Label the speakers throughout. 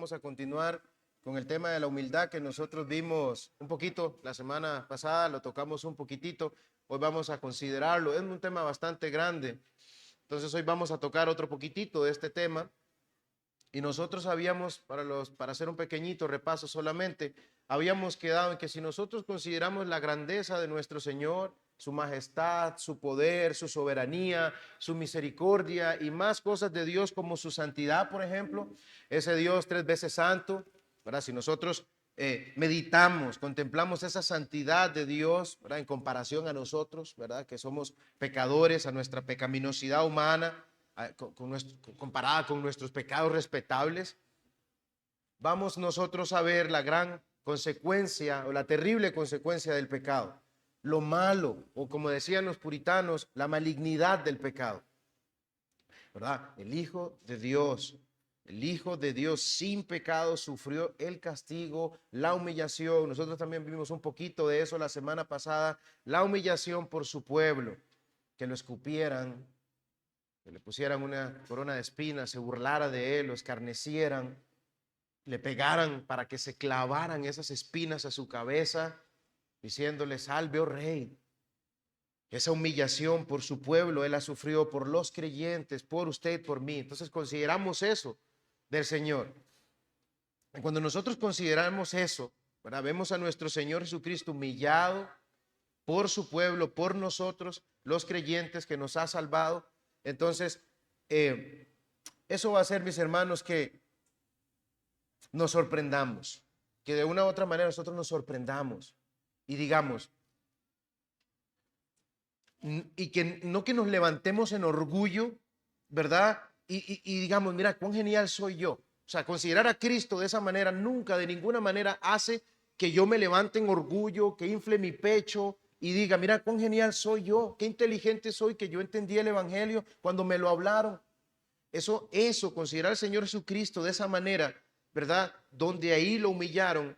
Speaker 1: Vamos a continuar con el tema de la humildad que nosotros vimos un poquito la semana pasada, lo tocamos un poquitito, hoy vamos a considerarlo, es un tema bastante grande, entonces hoy vamos a tocar otro poquitito de este tema y nosotros habíamos, para hacer un pequeñito repaso solamente, habíamos quedado en que si nosotros consideramos la grandeza de nuestro Señor, su majestad, su poder, su soberanía, su misericordia y más cosas de Dios como su santidad, por ejemplo, ese Dios tres veces santo, ¿verdad? Si nosotros meditamos, contemplamos esa santidad de Dios, ¿verdad? En comparación a nosotros, ¿verdad? Que somos pecadores, a nuestra pecaminosidad humana, comparada con nuestros pecados respetables, vamos nosotros a ver la gran consecuencia o la terrible consecuencia del pecado, lo malo, o como decían los puritanos, la malignidad del pecado, ¿verdad? El Hijo de Dios sin pecado sufrió el castigo, la humillación. Nosotros también vimos un poquito de eso la semana pasada, la humillación por su pueblo, que lo escupieran, que le pusieran una corona de espinas, se burlara de él, lo escarnecieran, le pegaran para que se clavaran esas espinas a su cabeza, diciéndole, salve, oh rey. Esa humillación por su pueblo, él ha sufrido por los creyentes, por usted, por mí. Entonces consideramos eso del Señor. Y cuando nosotros consideramos eso, ¿verdad? Vemos a nuestro Señor Jesucristo humillado por su pueblo, por nosotros, los creyentes que nos ha salvado. Entonces, eso va a hacer, mis hermanos, que nos sorprendamos, que de una u otra manera nosotros nos sorprendamos y digamos, y que nos levantemos en orgullo, ¿verdad? Y digamos, mira, cuán genial soy yo. O sea, considerar a Cristo de esa manera nunca, de ninguna manera hace que yo me levante en orgullo, que infle mi pecho y diga, mira, cuán genial soy yo, qué inteligente soy, que yo entendí el Evangelio cuando me lo hablaron. Considerar al Señor Jesucristo de esa manera, ¿verdad? Donde ahí lo humillaron,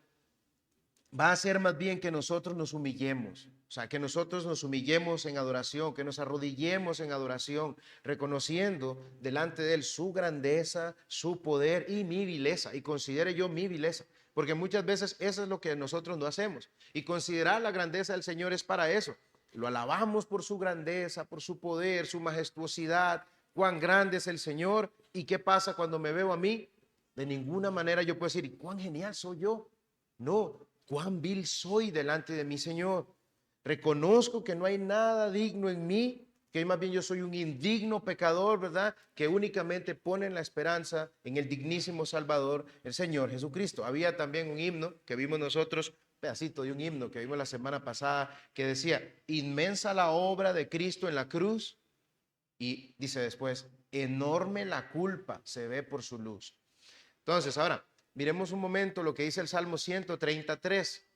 Speaker 1: va a ser más bien que nosotros nos humillemos. O sea, que nosotros nos humillemos en adoración, que nos arrodillemos en adoración, reconociendo delante de Él su grandeza, su poder y mi vileza. Y considere yo mi vileza, porque muchas veces eso es lo que nosotros no hacemos. Y considerar la grandeza del Señor es para eso. Lo alabamos por su grandeza, por su poder, su majestuosidad, cuán grande es el Señor. ¿Y qué pasa cuando me veo a mí? De ninguna manera yo puedo decir, cuán genial soy yo. No, cuán vil soy delante de mi Señor. Reconozco que no hay nada digno en mí, que más bien yo soy un indigno pecador, ¿verdad? Que únicamente pone la esperanza en el dignísimo Salvador, el Señor Jesucristo. Había también un himno que vimos nosotros, pedacito de un himno que vimos la semana pasada, que decía, inmensa la obra de Cristo en la cruz, y dice después, enorme la culpa se ve por su luz. Entonces, ahora, miremos un momento lo que dice el Salmo 133.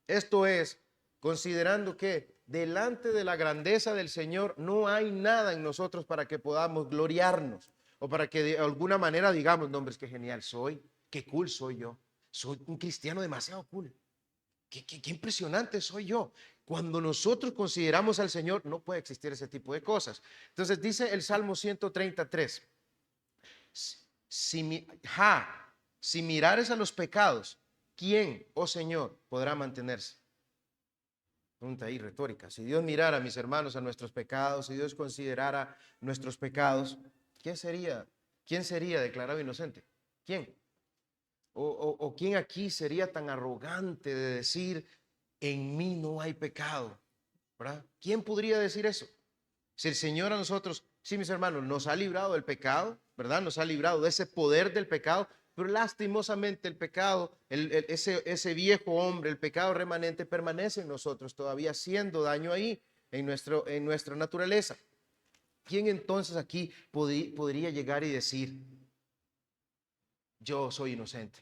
Speaker 1: Esto es, considerando que delante de la grandeza del Señor no hay nada en nosotros para que podamos gloriarnos o para que de alguna manera digamos, no, hombre, es que genial soy, qué cool soy yo, soy un cristiano demasiado cool, qué impresionante soy yo. Cuando nosotros consideramos al Señor no puede existir ese tipo de cosas. Entonces dice el Salmo 133, si mirares a los pecados, ¿quién, oh Señor, podrá mantenerse? Pregunta ahí retórica. Si Dios mirara, mis hermanos, a nuestros pecados, si Dios considerara nuestros pecados, ¿quién sería? ¿Quién sería declarado inocente? ¿Quién? ¿O quién aquí sería tan arrogante de decir, en mí no hay pecado? ¿Verdad? ¿Quién podría decir eso? Si el Señor a nosotros, sí, mis hermanos, nos ha librado del pecado, ¿verdad? Nos ha librado de ese poder del pecado, pero lastimosamente el pecado, ese viejo hombre, el pecado remanente permanece en nosotros, todavía haciendo daño ahí, en nuestra naturaleza. ¿Quién entonces aquí podría llegar y decir, yo soy inocente?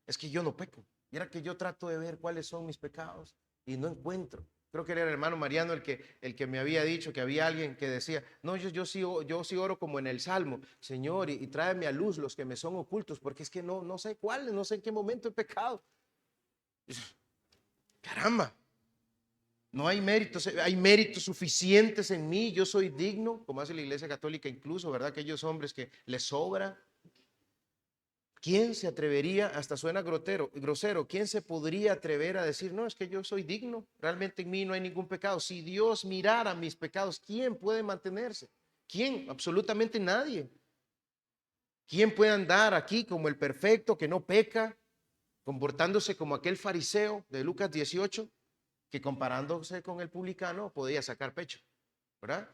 Speaker 1: Es que yo no peco. Mira que yo trato de ver cuáles son mis pecados y no encuentro. Creo que era el hermano Mariano el que me había dicho que había alguien que decía, no, yo sí oro como en el Salmo, Señor, y tráeme a luz los que me son ocultos, porque es que no sé cuáles, no sé en qué momento he pecado. Caramba, no hay méritos suficientes en mí, yo soy digno, como hace la Iglesia Católica incluso, ¿verdad? Aquellos hombres que les sobra. ¿Quién se atrevería, hasta suena grosero, quién se podría atrever a decir, no, es que yo soy digno, realmente en mí no hay ningún pecado? Si Dios mirara mis pecados, ¿quién puede mantenerse? ¿Quién? Absolutamente nadie. ¿Quién puede andar aquí como el perfecto que no peca, comportándose como aquel fariseo de Lucas 18, que comparándose con el publicano podía sacar pecho, ¿verdad?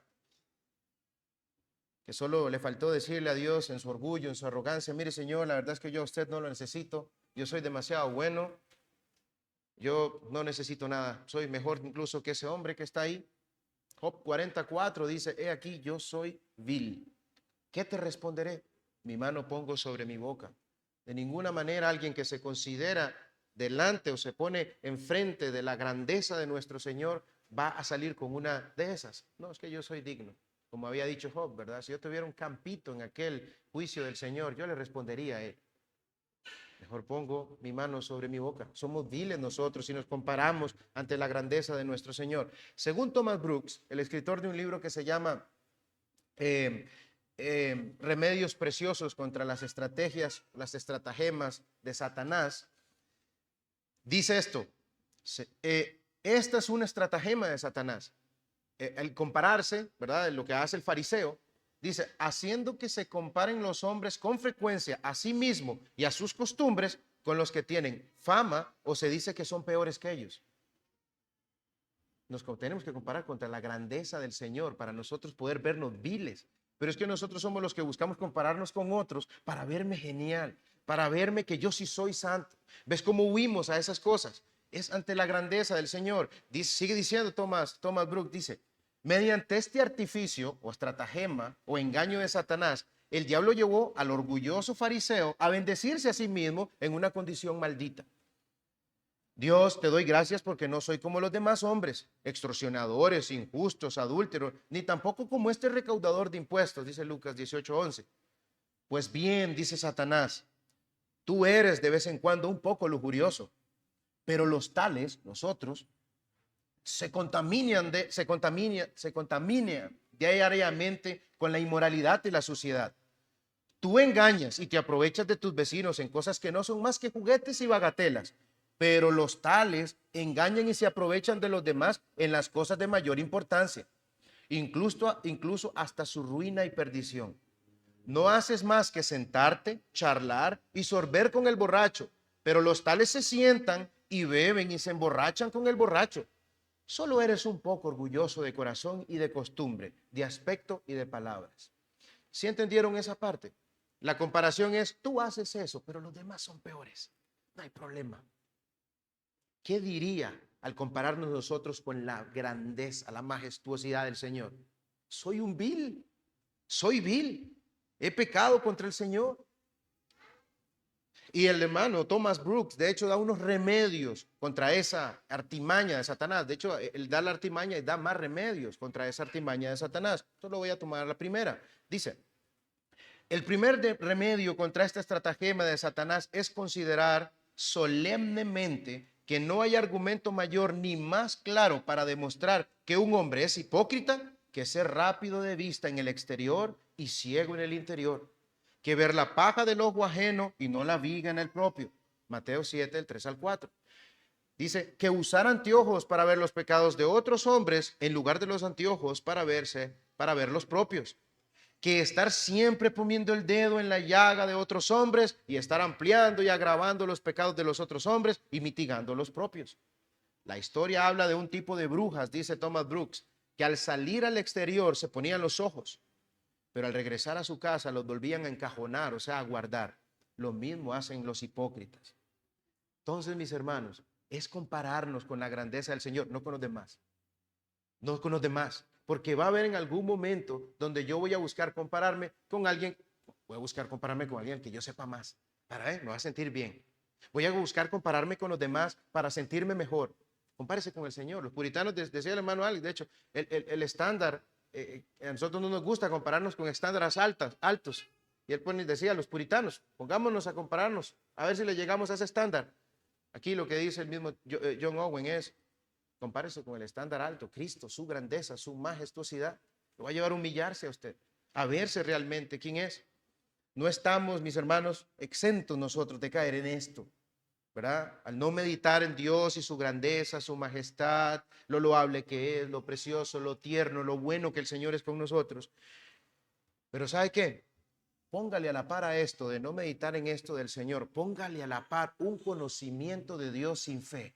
Speaker 1: Que solo le faltó decirle a Dios en su orgullo, en su arrogancia, mire Señor, la verdad es que yo a usted no lo necesito, yo soy demasiado bueno, yo no necesito nada, soy mejor incluso que ese hombre que está ahí. Job 44 dice, he aquí yo soy vil. ¿Qué te responderé? Mi mano pongo sobre mi boca. De ninguna manera alguien que se considera delante o se pone enfrente de la grandeza de nuestro Señor va a salir con una de esas. No, es que yo soy digno. Como había dicho Job, ¿verdad? Si yo tuviera un campito en aquel juicio del Señor, yo le respondería a él. Mejor pongo mi mano sobre mi boca. Somos viles nosotros si nos comparamos ante la grandeza de nuestro Señor. Según Thomas Brooks, el escritor de un libro que se llama Remedios Preciosos contra las estrategias, las estratagemas de Satanás, dice esto. Esta es una estratagema de Satanás. El compararse, ¿verdad? Lo que hace el fariseo, dice, haciendo que se comparen los hombres con frecuencia a sí mismo y a sus costumbres con los que tienen fama o se dice que son peores que ellos. Nos tenemos que comparar contra la grandeza del Señor para nosotros poder vernos viles. Pero es que nosotros somos los que buscamos compararnos con otros para verme genial, para verme que yo sí soy santo. ¿Ves cómo huimos a esas cosas? Es ante la grandeza del Señor. Sigue diciendo Thomas Brooks, dice, mediante este artificio o estratagema o engaño de Satanás, el diablo llevó al orgulloso fariseo a bendecirse a sí mismo en una condición maldita. Dios, te doy gracias porque no soy como los demás hombres, extorsionadores, injustos, adúlteros, ni tampoco como este recaudador de impuestos, dice Lucas 18:11. Pues bien, dice Satanás, tú eres de vez en cuando un poco lujurioso, pero los tales, nosotros, se contaminan diariamente con la inmoralidad y la suciedad. Tú engañas y te aprovechas de tus vecinos en cosas que no son más que juguetes y bagatelas, pero los tales engañan y se aprovechan de los demás en las cosas de mayor importancia, incluso hasta su ruina y perdición. No haces más que sentarte, charlar y sorber con el borracho, pero los tales se sientan y beben y se emborrachan con el borracho. Solo eres un poco orgulloso de corazón y de costumbre, de aspecto y de palabras. ¿Sí entendieron esa parte? La comparación es, tú haces eso, pero los demás son peores. No hay problema. ¿Qué diría al compararnos nosotros con la grandeza, la majestuosidad del Señor? Soy un vil, soy vil, he pecado contra el Señor. Y el hermano Thomas Brooks, de hecho, da unos remedios contra esa artimaña de Satanás. De hecho, él da la artimaña y da más remedios contra esa artimaña de Satanás. Solo voy a tomar la primera. Dice, el primer remedio contra esta estratagema de Satanás es considerar solemnemente que no hay argumento mayor ni más claro para demostrar que un hombre es hipócrita que ser rápido de vista en el exterior y ciego en el interior, que ver la paja del ojo ajeno y no la viga en el propio. Mateo 7, del 3 al 4. Dice que usar anteojos para ver los pecados de otros hombres en lugar de los anteojos para ver los propios. Que estar siempre poniendo el dedo en la llaga de otros hombres y estar ampliando y agravando los pecados de los otros hombres y mitigando los propios. La historia habla de un tipo de brujas, dice Thomas Brooks, que al salir al exterior se ponían los ojos, pero al regresar a su casa los volvían a encajonar, o sea, a guardar. Lo mismo hacen los hipócritas. Entonces, mis hermanos, es compararnos con la grandeza del Señor, no con los demás. No con los demás, porque va a haber en algún momento donde yo voy a buscar compararme con alguien, voy a buscar compararme con alguien que yo sepa más, me va a sentir bien. Voy a buscar compararme con los demás para sentirme mejor. Compárese con el Señor. Los puritanos, decía el hermano Alex, de hecho, el estándar, a nosotros no nos gusta compararnos con estándares altos. Y él decía, los puritanos, pongámonos a compararnos, a ver si le llegamos a ese estándar. Aquí lo que dice el mismo John Owen es, compárese con el estándar alto, Cristo, su grandeza, su majestuosidad. Lo va a llevar a humillarse a usted, a verse realmente quién es. no estamos, mis hermanos, exentos nosotros de caer en esto, ¿verdad? Al no meditar en Dios y su grandeza, su majestad, lo loable que es, lo precioso, lo tierno, lo bueno que el Señor es con nosotros. Pero ¿sabe qué? Póngale a la par a esto de no meditar en esto del Señor, póngale a la par un conocimiento de Dios sin fe,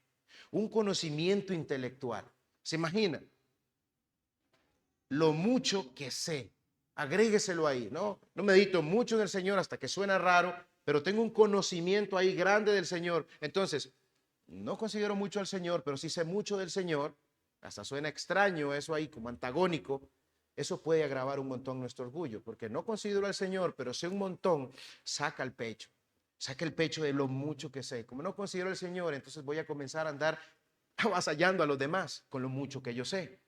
Speaker 1: un conocimiento intelectual. ¿Se imagina? Lo mucho que sé, agrégueselo ahí, ¿no? No medito mucho en el Señor hasta que suena raro, pero tengo un conocimiento ahí grande del Señor. Entonces, no considero mucho al Señor, pero sí sé mucho del Señor. Hasta suena extraño eso ahí, como antagónico. Eso puede agravar un montón nuestro orgullo, porque no considero al Señor, pero sé un montón, saca el pecho de lo mucho que sé. Como no considero al Señor, entonces voy a comenzar a andar avasallando a los demás con lo mucho que yo sé.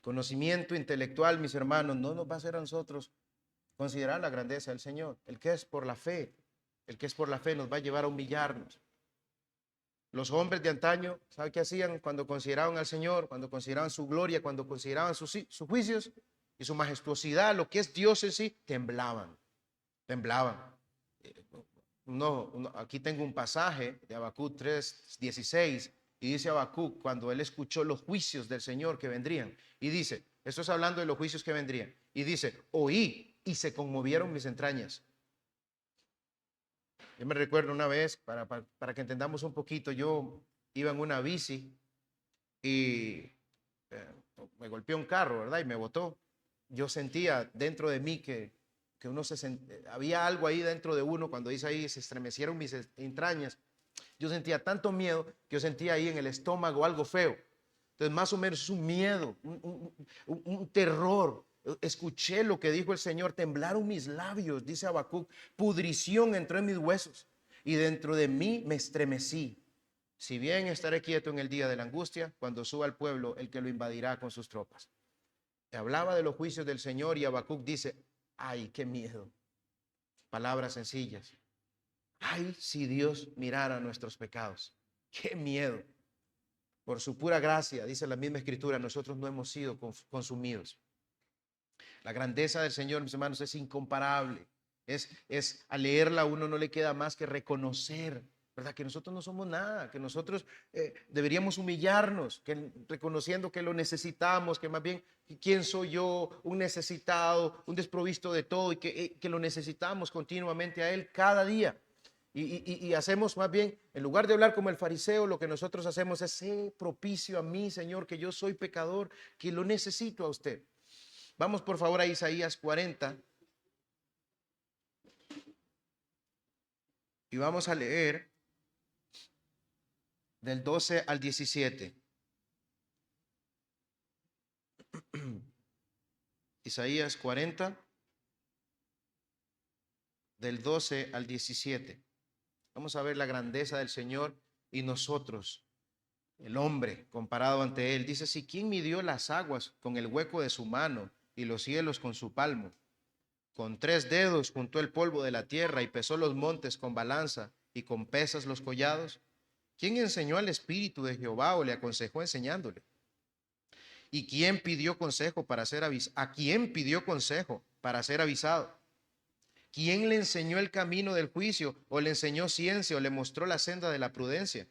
Speaker 1: Conocimiento intelectual, mis hermanos, no nos va a hacer a nosotros considerar la grandeza del Señor. El que es por la fe, el que es por la fe nos va a llevar a humillarnos. Los hombres de antaño, ¿sabe qué hacían cuando consideraban al Señor, cuando consideraban su gloria, cuando consideraban sus juicios y su majestuosidad, lo que es Dios en sí? Temblaban, temblaban. Aquí tengo un pasaje de Habacuc 3:16 y dice Habacuc cuando él escuchó los juicios del Señor que vendrían y dice, esto es hablando de los juicios que vendrían, y dice, oí y se conmovieron mis entrañas. Yo me recuerdo una vez, para que entendamos un poquito, yo iba en una bici y me golpeó un carro, ¿verdad? Y me botó. Yo sentía dentro de mí que había algo ahí dentro de uno, cuando dice ahí, se estremecieron mis entrañas. Yo sentía tanto miedo que yo sentía ahí en el estómago algo feo. Entonces, más o menos es un miedo, un terror. Escuché lo que dijo el Señor, temblaron mis labios, dice Habacuc, pudrición entró en mis huesos y dentro de mí me estremecí. Si bien estaré quieto en el día de la angustia, cuando suba al pueblo, el que lo invadirá con sus tropas. Hablaba de los juicios del Señor y Habacuc dice, ay, qué miedo. Palabras sencillas. Ay, si Dios mirara nuestros pecados. Qué miedo. Por su pura gracia, dice la misma escritura, nosotros no hemos sido consumidos. La grandeza del Señor, mis hermanos, es incomparable. Al leerla a uno no le queda más que reconocer, ¿verdad? Que nosotros no somos nada, que nosotros deberíamos humillarnos, reconociendo que lo necesitamos, que más bien, ¿quién soy yo? Un necesitado, un desprovisto de todo y que lo necesitamos continuamente a Él cada día. Y hacemos más bien, en lugar de hablar como el fariseo, lo que nosotros hacemos es ser propicio a mí, Señor, que yo soy pecador, que lo necesito a usted. Vamos por favor a Isaías 40 y vamos a leer del 12 al 17. Isaías 40, del 12 al 17. Vamos a ver la grandeza del Señor y nosotros, el hombre, comparado ante Él. Dice, si ¿quién midió las aguas con el hueco de su mano y los cielos con su palmo? Con 3 dedos juntó el polvo de la tierra y pesó los montes con balanza y con pesas los collados. ¿Quién enseñó al Espíritu de Jehová o le aconsejó enseñándole? ¿Y quién pidió consejo para ser avisado? ¿A quién pidió consejo para ser avisado? ¿Quién le enseñó el camino del juicio o le enseñó ciencia o le mostró la senda de la prudencia?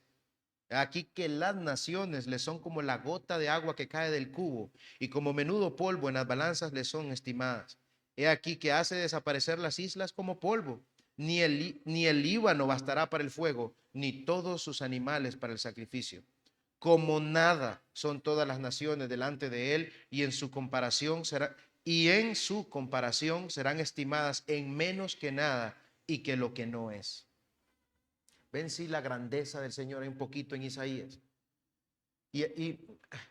Speaker 1: Aquí que las naciones le son como la gota de agua que cae del cubo y como menudo polvo en las balanzas le son estimadas. He aquí que hace desaparecer las islas como polvo. Ni el Líbano bastará para el fuego, ni todos sus animales para el sacrificio. Como nada son todas las naciones delante de él y en su comparación serán estimadas en menos que nada y que lo que no es. Ven si la grandeza del Señor hay un poquito en Isaías. Y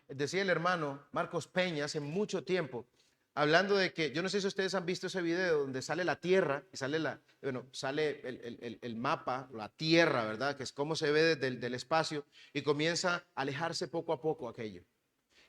Speaker 1: decía el hermano Marcos Peña hace mucho tiempo, hablando de que, yo no sé si ustedes han visto ese video donde sale la Tierra y sale el mapa, la Tierra, ¿verdad? Que es cómo se ve desde del espacio y comienza a alejarse poco a poco aquello.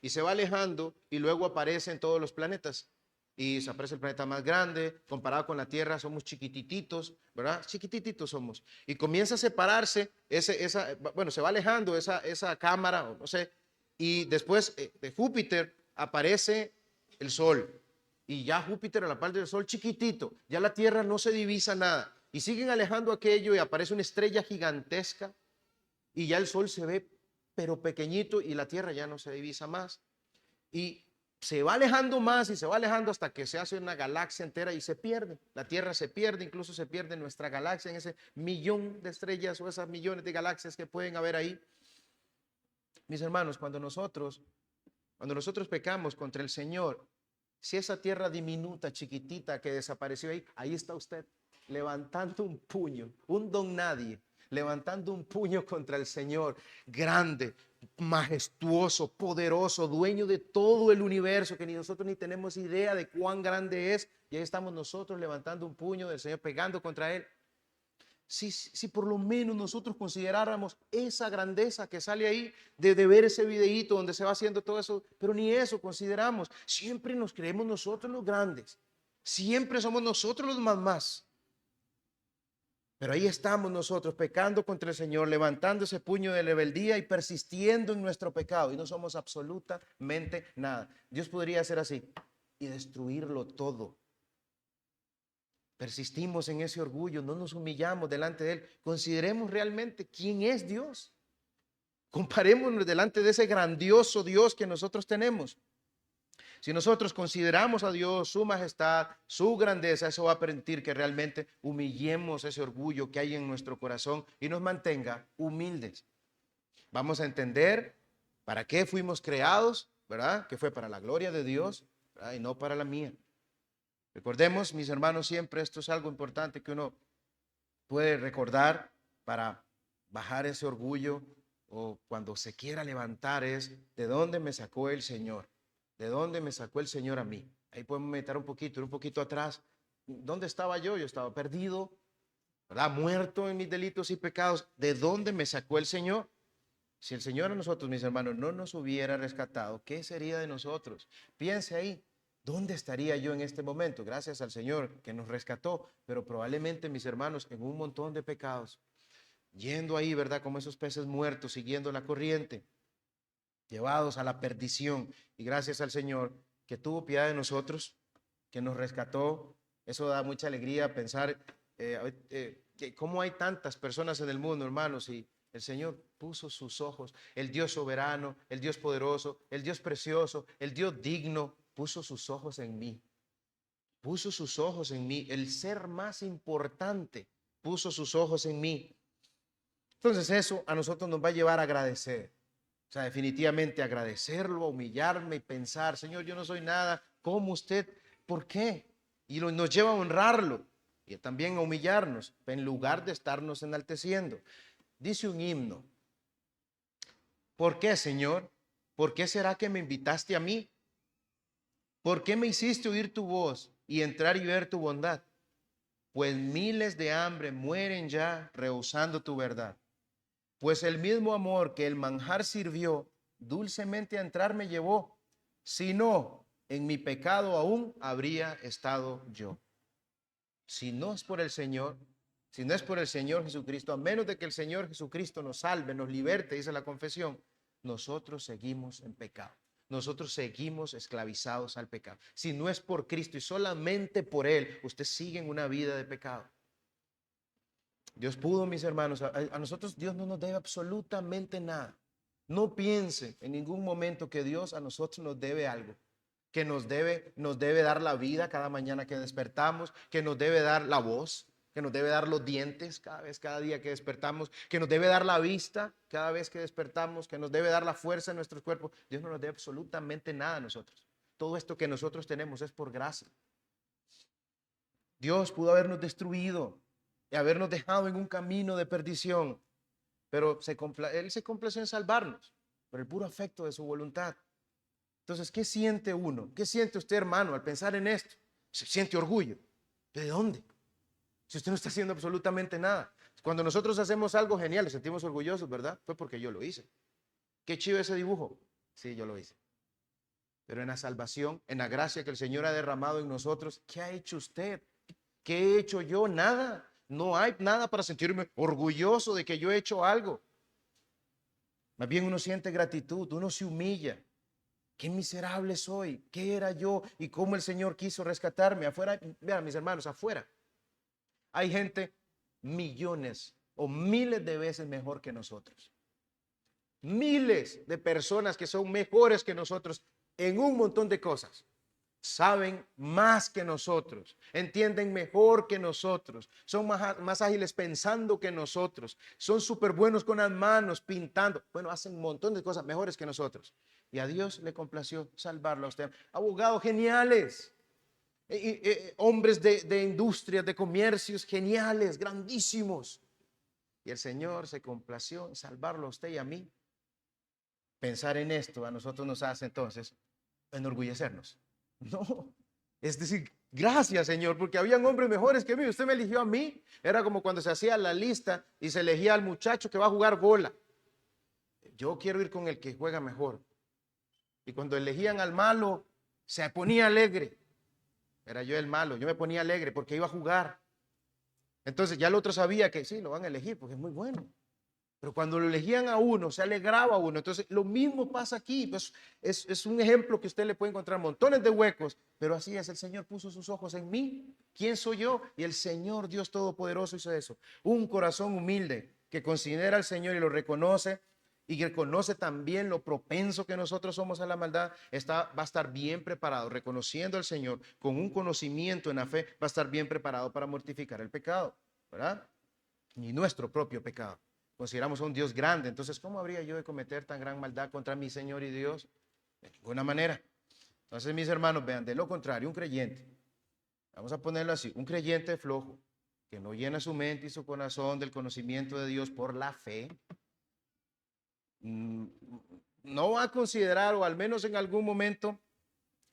Speaker 1: Y se va alejando y luego aparecen todos los planetas. Y se aparece el planeta más grande, comparado con la Tierra somos chiquitititos, ¿verdad? Chiquitititos somos. Y comienza a separarse, se va alejando esa cámara, no sé, y después de Júpiter aparece el Sol. y ya Júpiter a la par del Sol chiquitito, ya la Tierra no se divisa nada. Y siguen alejando aquello y aparece una estrella gigantesca y ya el Sol se ve pero pequeñito y la Tierra ya no se divisa más. Y se va alejando más y se va alejando hasta que se hace una galaxia entera y se pierde. La Tierra se pierde, incluso se pierde nuestra galaxia en ese millón de estrellas o esas millones de galaxias que pueden haber ahí. Mis hermanos, cuando nosotros pecamos contra el Señor, si esa tierra diminuta, chiquitita que desapareció ahí, ahí está usted levantando un puño, un don nadie, levantando un puño contra el Señor, grande, majestuoso, poderoso, dueño de todo el universo, que ni nosotros ni tenemos idea de cuán grande es, y ahí estamos nosotros levantando un puño del Señor, pegando contra Él. Si por lo menos nosotros consideráramos esa grandeza que sale ahí de ver ese videíto donde se va haciendo todo eso, pero ni eso consideramos. Siempre nos creemos nosotros los grandes, siempre somos nosotros los más. Pero ahí estamos nosotros pecando contra el Señor, levantando ese puño de rebeldía y persistiendo en nuestro pecado y no somos absolutamente nada. Dios podría hacer así y destruirlo todo. Persistimos en ese orgullo, no nos humillamos delante de Él. Consideremos realmente quién es Dios. Comparémonos delante de ese grandioso Dios que nosotros tenemos. Si nosotros consideramos a Dios, su majestad, su grandeza, eso va a permitir que realmente humillemos ese orgullo que hay en nuestro corazón y nos mantenga humildes. Vamos a entender para qué fuimos creados, ¿verdad? Que fue para la gloria de Dios, ¿verdad? Y no para la mía. Recordemos, mis hermanos, siempre esto es algo importante que uno puede recordar para bajar ese orgullo o cuando se quiera levantar es ¿de dónde me sacó el Señor? ¿De dónde me sacó el Señor a mí? Ahí podemos meditar un poquito atrás. ¿Dónde estaba yo? Yo estaba perdido, ¿verdad? Muerto en mis delitos y pecados. ¿De dónde me sacó el Señor? Si el Señor a nosotros, mis hermanos, no nos hubiera rescatado, ¿qué sería de nosotros? Piense ahí. ¿Dónde estaría yo en este momento? Gracias al Señor que nos rescató, pero probablemente, mis hermanos, en un montón de pecados, yendo ahí, ¿verdad? Como esos peces muertos, siguiendo la corriente, llevados a la perdición. Y gracias al Señor que tuvo piedad de nosotros, que nos rescató. Eso da mucha alegría pensar que cómo hay tantas personas en el mundo, hermanos, y el Señor puso sus ojos, el Dios soberano, el Dios poderoso, el Dios precioso, el Dios digno, puso sus ojos en mí, puso sus ojos en mí, el ser más importante puso sus ojos en mí. Entonces eso a nosotros nos va a llevar a agradecer, o sea, definitivamente agradecerlo, humillarme y pensar, Señor, yo no soy nada, ¿cómo usted? ¿Por qué? Y nos lleva a honrarlo y también a humillarnos, en lugar de estarnos enalteciendo. Dice un himno, ¿por qué, Señor? ¿Por qué será que me invitaste a mí? ¿Por qué me hiciste oír tu voz y entrar y ver tu bondad? Pues miles de hambre mueren ya rehusando tu verdad. Pues el mismo amor que el manjar sirvió, dulcemente a entrar me llevó. Si no, en mi pecado aún habría estado yo. Si no es por el Señor, si no es por el Señor Jesucristo, a menos de que el Señor Jesucristo nos salve, nos liberte, dice la confesión, nosotros seguimos en pecado. Nosotros seguimos esclavizados al pecado. Si no es por Cristo y solamente por Él, usted sigue en una vida de pecado. Dios pudo, mis hermanos, a nosotros Dios no nos debe absolutamente nada. No piense en ningún momento que Dios a nosotros nos debe algo, que nos debe dar la vida cada mañana que despertamos, que nos debe dar la voz, que nos debe dar los dientes cada día que despertamos, que nos debe dar la vista cada vez que despertamos, que nos debe dar la fuerza en nuestros cuerpos. Dios no nos debe absolutamente nada a nosotros. Todo esto que nosotros tenemos es por gracia. Dios pudo habernos destruido y habernos dejado en un camino de perdición, pero Él se complació en salvarnos por el puro afecto de su voluntad. Entonces, ¿qué siente uno? ¿Qué siente usted, hermano, al pensar en esto? ¿Se siente orgullo? ¿De dónde? Si usted no está haciendo absolutamente nada. Cuando nosotros hacemos algo genial, nos sentimos orgullosos, ¿verdad? Fue porque yo lo hice. Qué chido ese dibujo. Sí, yo lo hice. Pero en la salvación, en la gracia que el Señor ha derramado en nosotros, ¿qué ha hecho usted? ¿Qué he hecho yo? Nada. No hay nada para sentirme orgulloso de que yo he hecho algo. Más bien uno siente gratitud, uno se humilla. qué miserable soy, qué era yo y cómo el Señor quiso rescatarme. Afuera, vean mis hermanos, afuera hay gente millones o miles de veces mejor que nosotros. Miles de personas que son mejores que nosotros en un montón de cosas. Saben más que nosotros, entienden mejor que nosotros, son más ágiles pensando que nosotros, son súper buenos con las manos, pintando. Bueno, hacen un montón de cosas mejores que nosotros. Y a Dios le complació salvarlo a usted. Abogados geniales, hombres de industrias, de comercios geniales, grandísimos. Y el Señor se complació en salvarlo a usted y a mí. Pensar en esto a nosotros nos hace entonces enorgullecernos. No, es decir, gracias Señor, porque habían hombres mejores que mí. Usted me eligió a mí. Era como cuando se hacía la lista y se elegía al muchacho que va a jugar bola. Yo quiero ir con el que juega mejor. Y cuando elegían al malo, se ponía alegre. Era yo el malo, yo me ponía alegre porque iba a jugar. Entonces ya el otro sabía que sí, lo van a elegir porque es muy bueno. Pero cuando lo elegían a uno, se alegraba a uno. Entonces, lo mismo pasa aquí. Pues, es un ejemplo que usted le puede encontrar montones de huecos, pero así es, el Señor puso sus ojos en mí. ¿Quién soy yo? Y el Señor Dios Todopoderoso hizo eso. Un corazón humilde que considera al Señor y lo reconoce y que reconoce también lo propenso que nosotros somos a la maldad, va a estar bien preparado, reconociendo al Señor con un conocimiento en la fe, va a estar bien preparado para mortificar el pecado, ¿verdad? Y nuestro propio pecado. Consideramos a un Dios grande, entonces ¿cómo habría yo de cometer tan gran maldad contra mi Señor y Dios? De ninguna manera. Entonces, mis hermanos, vean, de lo contrario, un creyente, vamos a ponerlo así, un creyente flojo, que no llena su mente y su corazón del conocimiento de Dios por la fe, no va a considerar, o al menos en algún momento,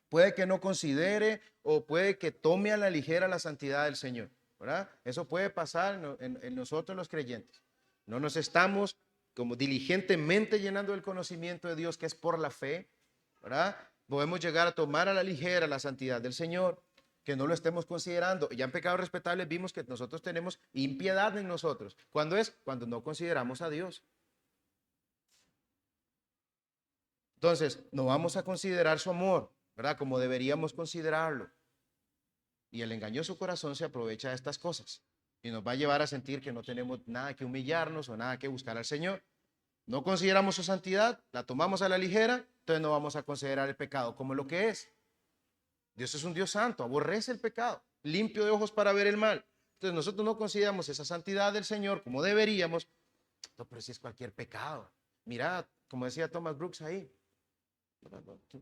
Speaker 1: puede que no considere o puede que tome a la ligera la santidad del Señor, ¿verdad? Eso puede pasar en nosotros los creyentes. No nos estamos como diligentemente llenando el conocimiento de Dios, que es por la fe, ¿verdad? Podemos llegar a tomar a la ligera la santidad del Señor, que no lo estemos considerando. Ya en pecados respetables vimos que nosotros tenemos impiedad en nosotros. ¿Cuándo es? Cuando no consideramos a Dios. Entonces, no vamos a considerar su amor, ¿verdad? Como deberíamos considerarlo. Y el engañoso corazón se aprovecha de estas cosas y nos va a llevar a sentir que no tenemos nada que humillarnos o nada que buscar al Señor. No consideramos su santidad, la tomamos a la ligera, entonces no vamos a considerar el pecado como lo que es. Dios es un Dios santo, aborrece el pecado, limpio de ojos para ver el mal. Entonces nosotros no consideramos esa santidad del Señor como deberíamos. No, pero si es cualquier pecado. Mira, como decía Thomas Brooks ahí,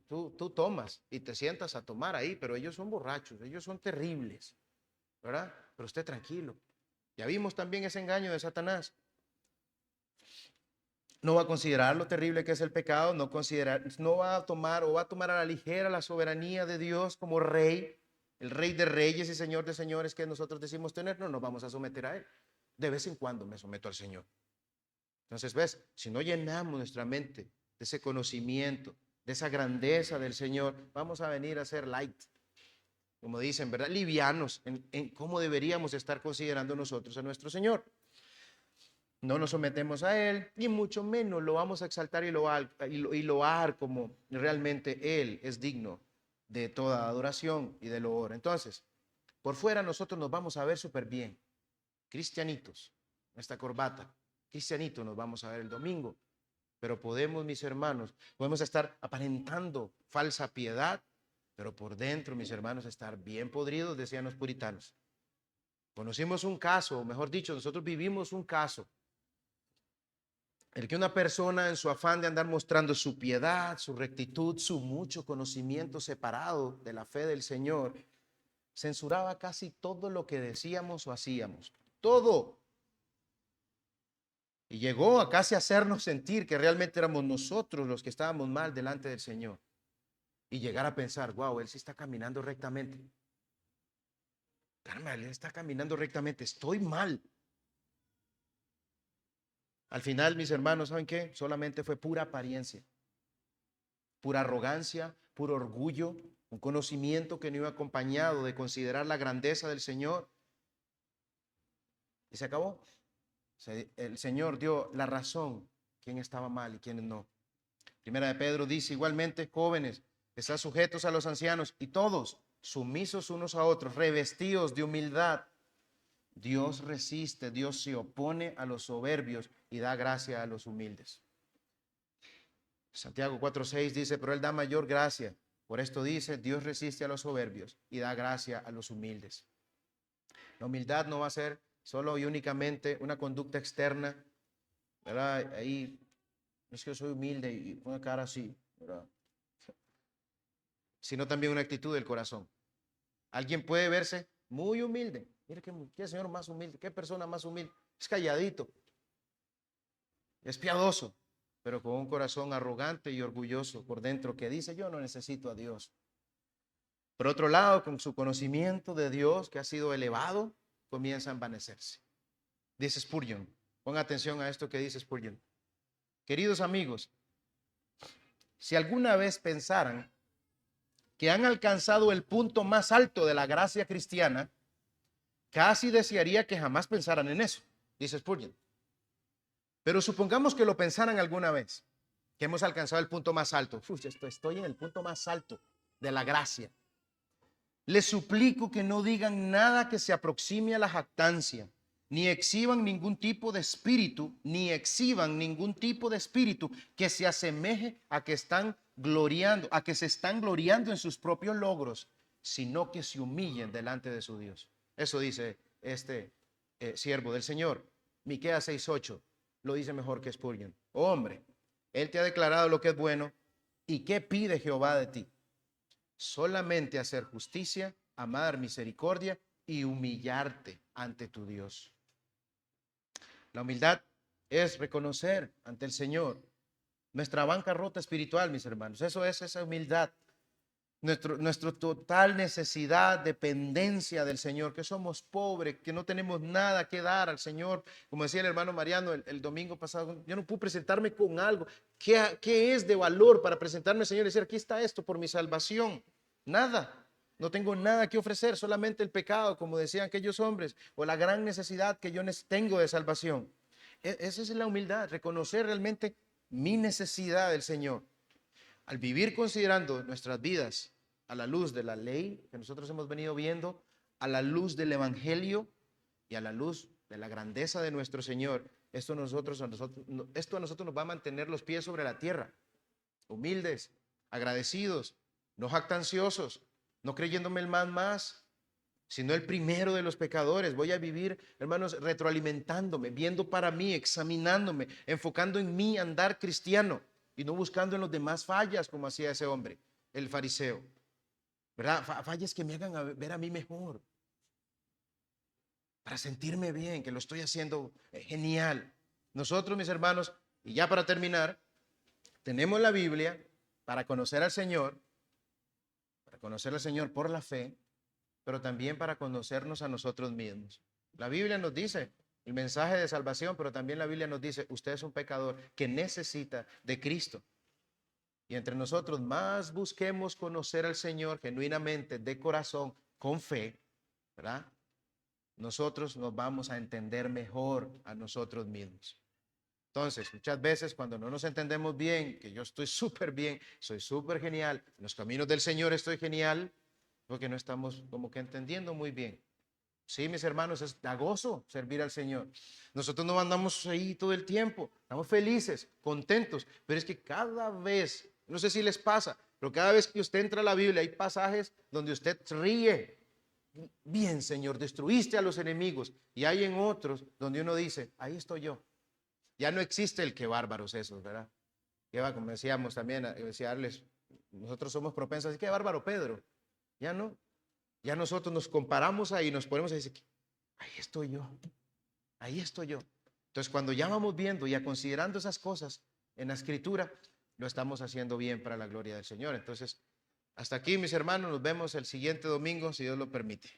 Speaker 1: tú tomas y te sientas a tomar ahí, pero ellos son borrachos, ellos son terribles, ¿verdad? Pero usted tranquilo. Ya vimos también ese engaño de Satanás. No va a considerar lo terrible que es el pecado, no va a tomar o va a tomar a la ligera la soberanía de Dios como rey, el rey de reyes y señor de señores que nosotros decimos tener. No nos vamos a someter a él. De vez en cuando me someto al Señor. Entonces, ves, si no llenamos nuestra mente de ese conocimiento, de esa grandeza del Señor, vamos a venir a ser light, como dicen, ¿verdad? Livianos en cómo deberíamos estar considerando nosotros a nuestro Señor. No nos sometemos a Él, ni mucho menos lo vamos a exaltar y loar como realmente Él es digno de toda adoración y de loor. Entonces, por fuera nosotros nos vamos a ver súper bien, cristianitos, nuestra corbata, cristianitos nos vamos a ver el domingo, pero podemos, mis hermanos, podemos estar aparentando falsa piedad, pero por dentro, mis hermanos, estar bien podridos, decían los puritanos. Conocimos un caso, o mejor dicho, nosotros vivimos un caso, el que una persona en su afán de andar mostrando su piedad, su rectitud, su mucho conocimiento separado de la fe del Señor, censuraba casi todo lo que decíamos o hacíamos. Todo. Y llegó a casi hacernos sentir que realmente éramos nosotros los que estábamos mal delante del Señor. Y llegar a pensar, wow, él sí está caminando rectamente. Carmen, él está caminando rectamente, estoy mal. Al final, mis hermanos, ¿saben qué? Solamente fue pura apariencia, pura arrogancia, puro orgullo, un conocimiento que no iba acompañado de considerar la grandeza del Señor. Y se acabó. El Señor dio la razón, quién estaba mal y quién no. Primera de Pedro dice igualmente, jóvenes, estad sujetos a los ancianos y todos sumisos unos a otros, revestidos de humildad. Dios resiste, Dios se opone a los soberbios y da gracia a los humildes. Santiago 4:6 dice, pero Él da mayor gracia. Por esto dice, Dios resiste a los soberbios y da gracia a los humildes. La humildad no va a ser solo y únicamente una conducta externa, ¿verdad? Ahí, es que yo soy humilde y pongo cara así, ¿verdad? Sino también una actitud del corazón. Alguien puede verse muy humilde. Mire qué señor más humilde, qué persona más humilde. Es calladito, es piadoso, pero con un corazón arrogante y orgulloso por dentro que dice, yo no necesito a Dios. Por otro lado, con su conocimiento de Dios que ha sido elevado, comienza a envanecerse. Dice Spurgeon, ponga atención a esto que dice Spurgeon. Queridos amigos, si alguna vez pensaran que han alcanzado el punto más alto de la gracia cristiana, casi desearía que jamás pensaran en eso, dice Spurgeon. Pero supongamos que lo pensaran alguna vez, que hemos alcanzado el punto más alto. Estoy en el punto más alto de la gracia. Les suplico que no digan nada que se aproxime a la jactancia, ni exhiban ningún tipo de espíritu, que se asemeje a que se están gloriando en sus propios logros, sino que se humillen delante de su Dios. Eso dice este siervo del Señor. Miqueas 6:8 lo dice mejor que Spurgeon. Oh, hombre, Él te ha declarado lo que es bueno. ¿Y qué pide Jehová de ti? Solamente hacer justicia, amar misericordia y humillarte ante tu Dios. La humildad es reconocer ante el Señor nuestra bancarrota espiritual, mis hermanos. Eso es esa humildad. Nuestra total necesidad, dependencia del Señor, que somos pobres, que no tenemos nada que dar al Señor. Como decía el hermano Mariano el domingo pasado, yo no puedo presentarme con algo. ¿Qué es de valor para presentarme al Señor y decir, aquí está esto por mi salvación? Nada. No tengo nada que ofrecer, solamente el pecado, como decían aquellos hombres, o la gran necesidad que yo tengo de salvación. Esa es la humildad, reconocer realmente mi necesidad del Señor. Al vivir considerando nuestras vidas a la luz de la ley que nosotros hemos venido viendo, a la luz del Evangelio y a la luz de la grandeza de nuestro Señor, esto a nosotros nos va a mantener los pies sobre la tierra, humildes, agradecidos, no jactanciosos, no creyéndome el más, sino el primero de los pecadores. Voy a vivir, hermanos, retroalimentándome, viendo para mí, examinándome, enfocando en mí andar cristiano y no buscando en los demás fallas como hacía ese hombre, el fariseo, ¿verdad? Fallas que me hagan ver a mí mejor, para sentirme bien, que lo estoy haciendo genial. Nosotros, mis hermanos, y ya para terminar, tenemos la Biblia para conocer al Señor por la fe, pero también para conocernos a nosotros mismos. La Biblia nos dice el mensaje de salvación, pero también la Biblia nos dice, usted es un pecador que necesita de Cristo. Y entre nosotros más busquemos conocer al Señor genuinamente, de corazón, con fe, ¿verdad? Nosotros nos vamos a entender mejor a nosotros mismos. Entonces, muchas veces cuando no nos entendemos bien, que yo estoy súper bien, soy súper genial, en los caminos del Señor estoy genial, porque no estamos como que entendiendo muy bien. Sí, mis hermanos, da gozo servir al Señor. Nosotros no andamos ahí todo el tiempo, estamos felices, contentos, pero es que cada vez, no sé si les pasa, pero cada vez que usted entra a la Biblia hay pasajes donde usted ríe. Bien, Señor, destruiste a los enemigos. Y hay en otros donde uno dice, ahí estoy yo. Ya no existe el que bárbaros esos, ¿verdad? Lleva, como decíamos también, decirles, nosotros somos propensos a decir, qué bárbaro Pedro. Ya no. Ya nosotros nos comparamos ahí, nos ponemos a decir, ahí estoy yo, ahí estoy yo. Entonces, cuando ya vamos viendo y considerando esas cosas en la Escritura, lo estamos haciendo bien para la gloria del Señor. Entonces, hasta aquí, mis hermanos, nos vemos el siguiente domingo, si Dios lo permite.